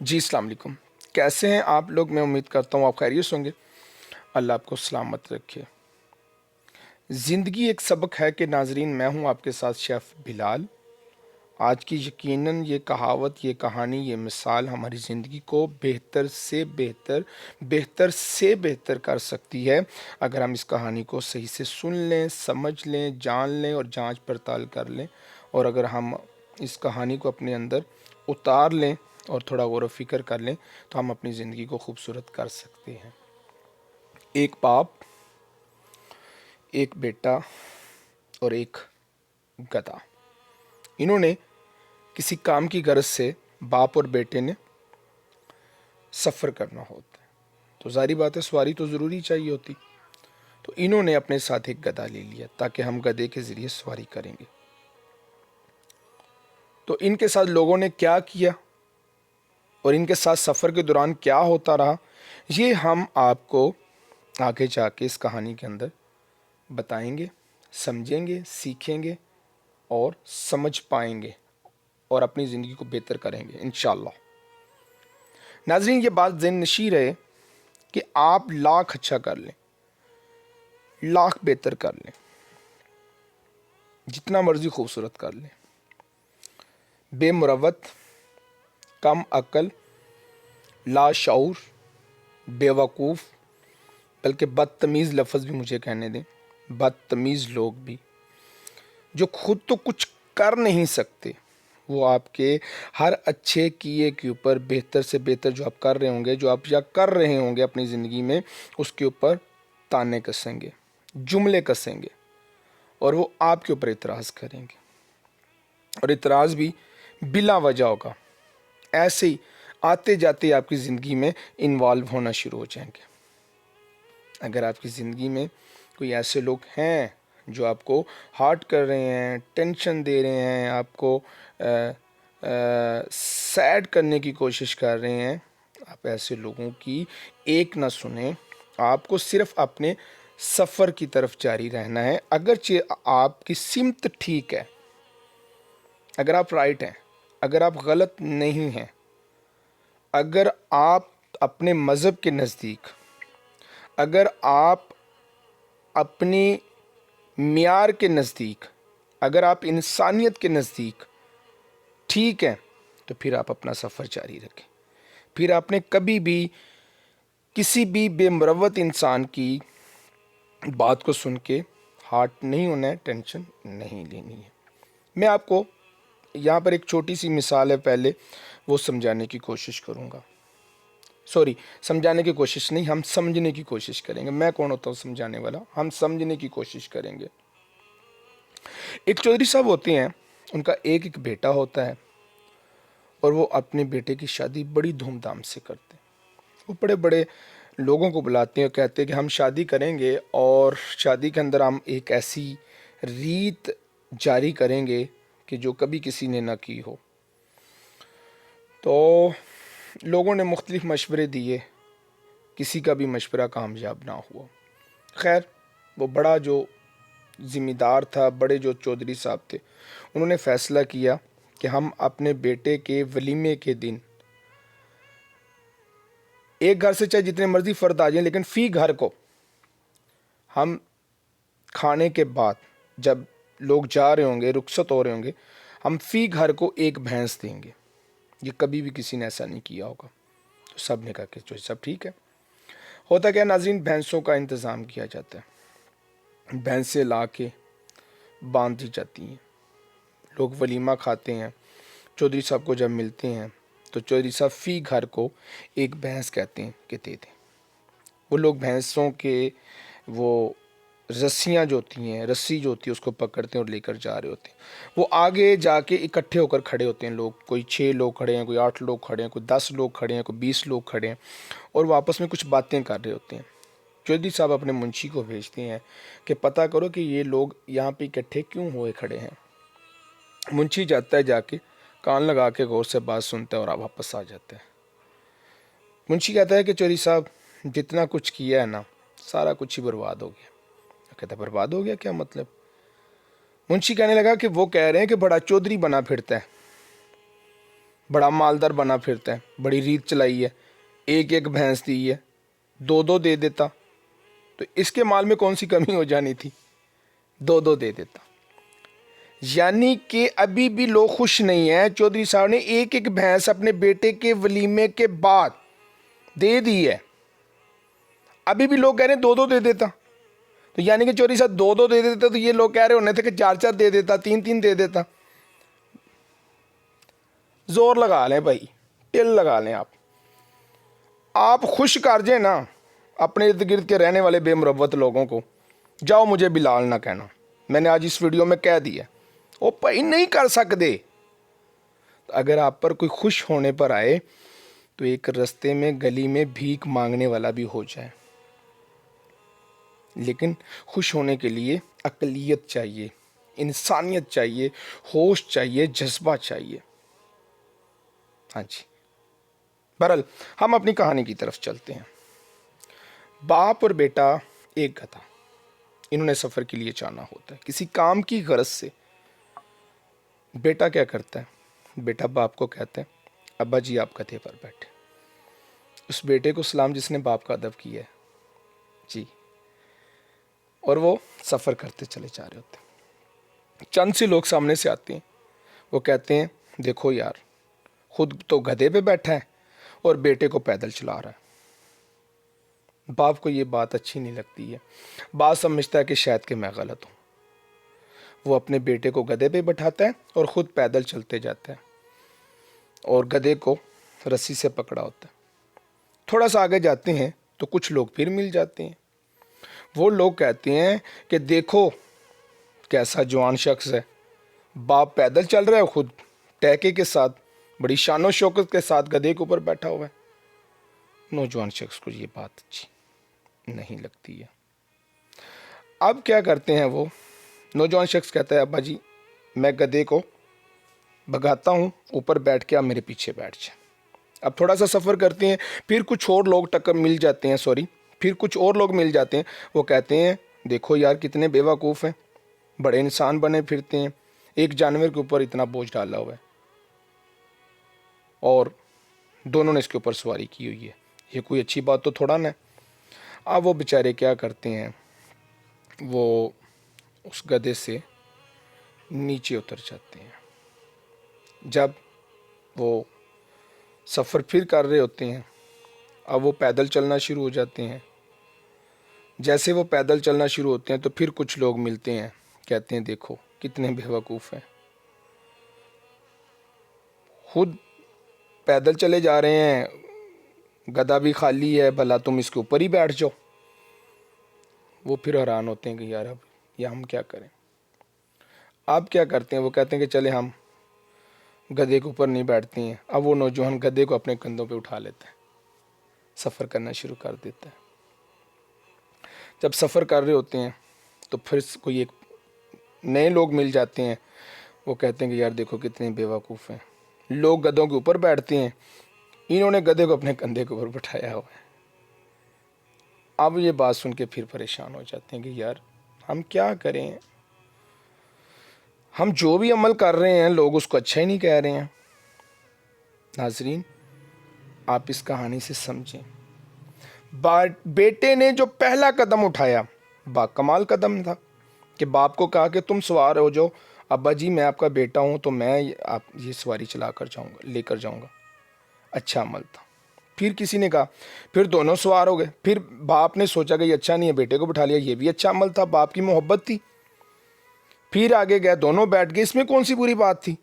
जी, अस्सलाम वालेकुम। कैसे हैं आप लोग? मैं उम्मीद करता हूँ आप खैरियत से होंगे। अल्लाह आपको सलामत रखे। ज़िंदगी एक सबक है कि नाज़रीन, मैं हूँ आपके साथ शेफ़ बिलाल। आज की यकीनन ये कहावत, ये कहानी, ये मिसाल हमारी ज़िंदगी को बेहतर से बेहतर कर सकती है, अगर हम इस कहानी को सही से सुन लें, समझ लें, जान लें और जाँच पड़ताल कर लें। और अगर हम इस कहानी को अपने अंदर उतार लें और थोड़ा गौर व फ़िक्र कर लें, तो हम अपनी ज़िंदगी को खूबसूरत कर सकते हैं। एक बाप, एक बेटा और एक गधा, इन्होंने किसी काम की गरज से बाप और बेटे ने सफ़र करना होता है। तो ज़ाहिर बात है, सवारी तो ज़रूरी चाहिए होती। तो इन्होंने अपने साथ एक गधा ले लिया ताकि हम गधे के ज़रिए सवारी करेंगे। तो इनके साथ लोगों ने क्या किया और इनके साथ सफ़र के दौरान क्या होता रहा, ये हम आपको आगे जाके इस कहानी के अंदर बताएंगे, समझेंगे, सीखेंगे और समझ पाएंगे और अपनी ज़िंदगी को बेहतर करेंगे इंशाअल्लाह। नाज़रीन, ये बात ज़हन नशीं रहे कि आप लाख अच्छा कर लें, लाख बेहतर कर लें, जितना मर्ज़ी खूबसूरत कर लें, बेमुरवत, कम अक्ल, लाशऊर, बेवकूफ़, बल्कि बदतमीज़ लफ्ज़ भी मुझे कहने दें, बदतमीज़ लोग भी, जो खुद तो कुछ कर नहीं सकते, वो आपके हर अच्छे किए के ऊपर बेहतर से बेहतर जो आप कर रहे होंगे, जो आप या कर रहे होंगे अपनी ज़िंदगी में, उसके ऊपर ताने कसेंगे, जुमले कसेंगे और वो आपके ऊपर इतराज़ करेंगे। और इतराज़ भी बिला वजह होगा, ऐसे ही आते जाते आपकी ज़िंदगी में इन्वॉल्व होना शुरू हो जाएंगे। अगर आपकी ज़िंदगी में कोई ऐसे लोग हैं जो आपको हर्ट कर रहे हैं, टेंशन दे रहे हैं, आपको सैड करने की कोशिश कर रहे हैं, आप ऐसे लोगों की एक ना सुने। आपको सिर्फ अपने सफ़र की तरफ जारी रहना है। अगरचे आपकी सिमत ठीक है, अगर आप राइट हैं, अगर आप गलत नहीं हैं, अगर आप अपने मज़हब के नज़दीक, अगर आप अपनी मियार के नज़दीक, अगर आप इंसानियत के नज़दीक ठीक हैं, तो फिर आप अपना सफ़र जारी रखें। फिर आपने कभी भी किसी भी बेमुरवत इंसान की बात को सुन के हार्ट नहीं होना है, टेंशन नहीं लेनी है। मैं आपको यहाँ पर एक छोटी सी मिसाल है, पहले वो समझाने की कोशिश करूँगा। सॉरी, समझाने की कोशिश नहीं, हम समझने की कोशिश करेंगे। मैं कौन होता हूँ समझाने वाला, हम समझने की कोशिश करेंगे। एक चौधरी साहब होते हैं, उनका एक एक बेटा होता है और वो अपने बेटे की शादी बड़ी धूमधाम से करते हैं। वो बड़े बड़े लोगों को बुलाते हैं और कहते हैं कि हम शादी करेंगे और शादी के अंदर हम एक ऐसी रीत जारी करेंगे कि जो कभी किसी ने ना की हो। तो लोगों ने मुख्तलिफ मशवरे दिए, किसी का भी मशवरा कामयाब ना हुआ। खैर, वो बड़ा जो ज़िम्मेदार था, बड़े जो चौधरी साहब थे, उन्होंने फ़ैसला किया कि हम अपने बेटे के वलीमे के दिन एक घर से चाहे जितने मर्जी फ़र्द आ जाएं, लेकिन फ़ी घर को हम खाने के बाद, जब लोग जा रहे होंगे, रुखसत हो रहे होंगे, हम फ़ी घर को एक भैंस देंगे। ये कभी भी किसी ने ऐसा नहीं किया होगा। तो सब ने कहा कि जो सब ठीक है। होता क्या नाज़रीन, भैंसों का इंतज़ाम किया जाता है, भैंसें ला के बांध दी जाती हैं, लोग वलीमा खाते हैं। चौधरी साहब को जब मिलते हैं तो चौधरी साहब फ़ी घर को एक भैंस कहते हैं कि दे दें। वो लोग भैंसों के वो रस्सियाँ जो होती हैं, रस्सी जो होती है, उसको पकड़ते हैं और लेकर जा रहे होते हैं। वो आगे जाके इकट्ठे होकर खड़े होते हैं लोग, कोई 6 लोग खड़े हैं, कोई 8 लोग खड़े हैं, कोई 10 लोग खड़े हैं, कोई 20 लोग खड़े हैं और वो आपस में कुछ बातें कर रहे होते हैं। चौधरी साहब अपने मुंशी को भेजते हैं कि पता करो कि ये लोग यहाँ पे इकट्ठे क्यों हुए खड़े हैं। मुंशी जाता है, जाके कान लगा के गौर से बात सुनता है और वापस आ जाता है। मुंशी कहता है कि चौधरी साहब, जितना कुछ किया है ना, सारा कुछ ही बर्बाद हो गया। कहता है बर्बाद हो गया, क्या मतलब? मुंशी कहने लगा कि वो कह रहे हैं कि बड़ा चौधरी बना फिरता है, बड़ा मालदार बना फिरता है, बड़ी रीत चलाई है, एक एक भैंस दी है, दो दो दे देता तो इसके माल में कौन सी कमी हो जानी थी, दो दो दे देता। यानी कि अभी भी लोग खुश नहीं है। चौधरी साहब ने एक एक भैंस अपने बेटे के वलीमे के बाद दे दी है, अभी भी लोग कह रहे हैं दो दो दे देता। तो यानी कि चौधरी साहब दो दो दे देता तो ये लोग कह रहे होने थे कि चार चार दे देता, तीन तीन दे देता। जोर लगा लें भाई, टिल लगा लें। आप खुश कर जाए ना अपने इर्द गिर्द के रहने वाले बेमुरव्वत लोगों को, जाओ मुझे बिलाल ना कहना, मैंने आज इस वीडियो में कह दिया। वो भाई नहीं कर सकते। अगर आप पर कोई खुश होने पर आए तो एक रास्ते में गली में भीख मांगने वाला भी हो जाए, लेकिन खुश होने के लिए अक़लियत चाहिए, इंसानियत चाहिए, होश चाहिए, जज्बा चाहिए। हाँ जी, बहरहाल हम अपनी कहानी की तरफ चलते हैं। बाप और बेटा एक गधा, इन्होंने सफ़र के लिए जाना होता है किसी काम की गरज से। बेटा क्या करता है, बेटा बाप को कहता है अब्बा जी आप गधे पर बैठे। उस बेटे को सलाम जिसने बाप का अदब किया है जी, और वो सफ़र करते चले जा रहे होते हैं। चंद से लोग सामने से आते हैं, वो कहते हैं देखो यार, खुद तो गधे पे बैठा है और बेटे को पैदल चला रहा है। बाप को ये बात अच्छी नहीं लगती है, बाप समझता है कि शायद कि मैं गलत हूँ। वो अपने बेटे को गधे पे बैठाता है और ख़ुद पैदल चलते जाता है और गधे को रस्सी से पकड़ा होता है। थोड़ा सा आगे जाते हैं तो कुछ लोग फिर मिल जाते हैं। वो लोग कहते हैं कि देखो कैसा जवान शख्स है, बाप पैदल चल रहा है, खुद टैके के साथ बड़ी शानो शौकत के साथ गधे के ऊपर बैठा हुआ है। नौजवान शख्स को ये बात अच्छी नहीं लगती है। अब क्या करते हैं वो, नौजवान शख्स कहता है अब्बा जी मैं गधे को भगाता हूँ, ऊपर बैठ के आप मेरे पीछे बैठ जाए। अब थोड़ा सा सफ़र करते हैं, फिर कुछ और लोग टक्कर मिल जाते हैं, फिर कुछ और लोग मिल जाते हैं। वो कहते हैं देखो यार कितने बेवकूफ़ हैं, बड़े इंसान बने फिरते हैं, एक जानवर के ऊपर इतना बोझ डाला हुआ है और दोनों ने इसके ऊपर सवारी की हुई है, ये कोई अच्छी बात तो थोड़ा ना। अब वो बेचारे क्या करते हैं, वो उस गधे से नीचे उतर जाते हैं। जब वो सफ़र फिर कर रहे होते हैं, अब वो पैदल चलना शुरू हो जाते हैं। जैसे वो पैदल चलना शुरू होते हैं तो फिर कुछ लोग मिलते हैं, कहते हैं देखो कितने बेवकूफ़ हैं, खुद पैदल चले जा रहे हैं, गधा भी खाली है, भला तुम इसके ऊपर ही बैठ जाओ। वो फिर हैरान होते हैं कि यार अब या हम क्या करें। आप क्या करते हैं, वो कहते हैं कि चले हम गधे के ऊपर नहीं बैठते हैं। अब वो नौजवान गधे को अपने कंधों पे उठा लेता है, सफ़र करना शुरू कर देता है। जब सफ़र कर रहे होते हैं तो फिर कोई एक नए लोग मिल जाते हैं, वो कहते हैं कि यार देखो कितने बेवकूफ़ हैं, लोग गधों के ऊपर बैठते हैं, इन्होंने गधे को अपने कंधे के ऊपर बैठाया हुआ है। अब ये बात सुन के फिर परेशान हो जाते हैं कि यार हम क्या करें, हम जो भी अमल कर रहे हैं लोग उसको अच्छा ही नहीं कह रहे हैं। नाजरीन आप इस कहानी से समझें, बेटे ने जो पहला कदम उठाया बाकमाल कदम था कि बाप को कहा कि तुम सवार हो जाओ, अब्बा जी मैं आपका बेटा हूँ तो मैं आप ये सवारी चला कर जाऊँगा, लेकर जाऊँगा। अच्छा अमल था। फिर किसी ने कहा, फिर दोनों सवार हो गए। फिर बाप ने सोचा कि ये अच्छा नहीं है, बेटे को बिठा लिया, ये भी अच्छा अमल था, बाप की मोहब्बत थी। फिर आगे गए, दोनों बैठ गए, इसमें कौन सी बुरी बात थी,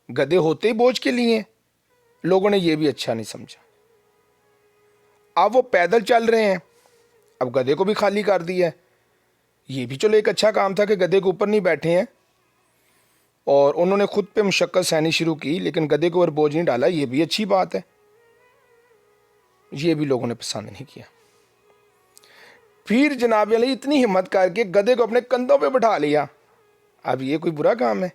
गधे होते ही बोझ के लिए। लोगों ने ये भी अच्छा नहीं समझा। अब वो पैदल चल रहे हैं, अब गधे को भी खाली कर दिया है। ये भी चलो एक अच्छा काम था कि गधे के ऊपर नहीं बैठे हैं और उन्होंने खुद पे मुशक्कत सहनी शुरू की, लेकिन गधे के ऊपर बोझ नहीं डाला, ये भी अच्छी बात है। ये भी लोगों ने पसंद नहीं किया। फिर जनाब अली इतनी हिम्मत करके गधे को अपने कंधों पे बैठा लिया। अब ये कोई बुरा काम है,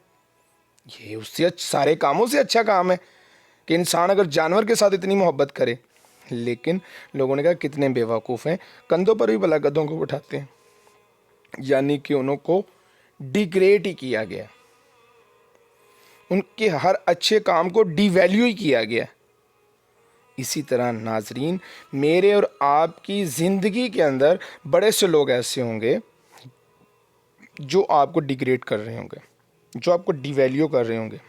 ये उससे सारे कामों से अच्छा काम है कि इंसान अगर जानवर के साथ इतनी मोहब्बत करे। लेकिन लोगों ने कहा कितने बेवकूफ़ हैं, कंधों पर भी भला गधों को बैठाते हैं। यानी कि उनको डिग्रेड ही किया गया। उनके हर अच्छे काम को डिवैल्यू ही किया गया। इसी तरह नाजरीन, मेरे और आपकी ज़िंदगी के अंदर बड़े से लोग ऐसे होंगे जो आपको डिग्रेड कर रहे होंगे, जो आपको डिवैल्यू कर रहे होंगे,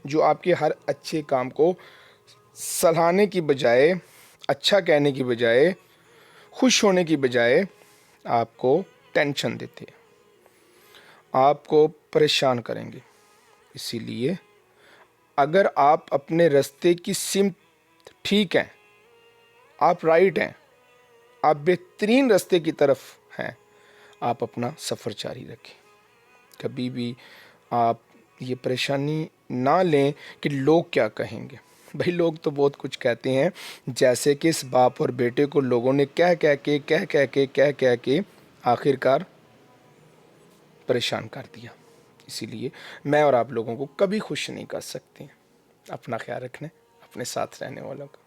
जो आपके हर अच्छे काम को सराहने की बजाय, अच्छा कहने की बजाय, खुश होने की बजाय आपको टेंशन देते हैं, आपको परेशान करेंगे। इसीलिए अगर आप अपने रास्ते की सिमत ठीक हैं, आप राइट हैं, आप बेहतरीन रास्ते की तरफ हैं, आप अपना सफ़र जारी रखें। कभी भी आप ये परेशानी ना लें कि लोग क्या कहेंगे। भाई लोग तो बहुत कुछ कहते हैं, जैसे कि इस बाप और बेटे को लोगों ने कह के आखिरकार परेशान कर दिया। इसीलिए मैं और आप लोगों को कभी खुश नहीं कर सकते। अपना ख्याल रखना, अपने साथ रहने वालों का।